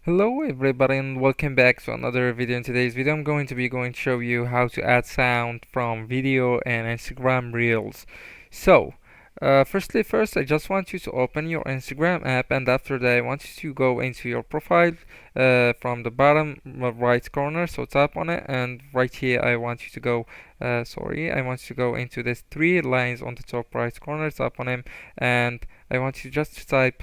Hello everybody and welcome back to another video. In today's video I'm going to show you how to add sound from video and Instagram Reels. So first I just want you to open your Instagram app, and after that I want you to go into your profile from the bottom right corner. So tap on it, and right here I want you to go I want you to go into these three lines on the top right corner. Tap on them, and I want you just to type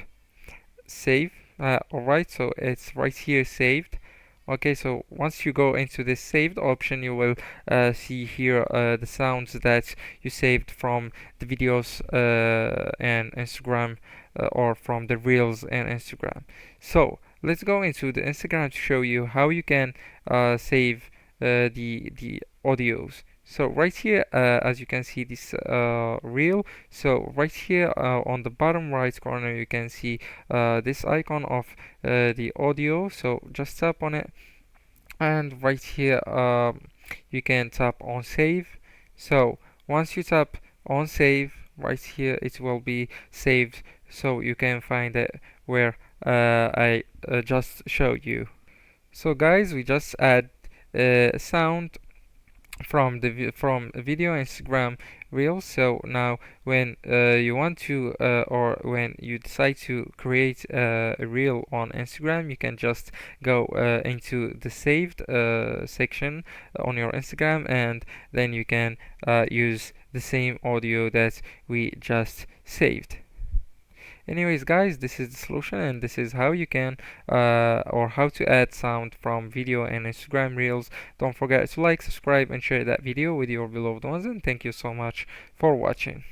save. Alright, so it's right here saved. Okay, so once you go into this saved option, you will see here the sounds that you saved from the videos and Instagram, or from the reels and Instagram. So let's go into the Instagram to show you how you can save the audios. So right here, as you can see this reel. So right here on the bottom right corner, you can see this icon of the audio. So just tap on it, and right here you can tap on save. So once you tap on save, right here it will be saved, so you can find it where I just showed you. So guys, we just add sound from from video Instagram Reels. So now when you want to or when you decide to create a reel on Instagram, you can just go into the saved section on your Instagram, and then you can use the same audio that we just saved. Anyways, guys, this is the solution, and this is how you can or how to add sound from video and Instagram Reels. Don't forget to like, subscribe, and share that video with your beloved ones, and thank you so much for watching.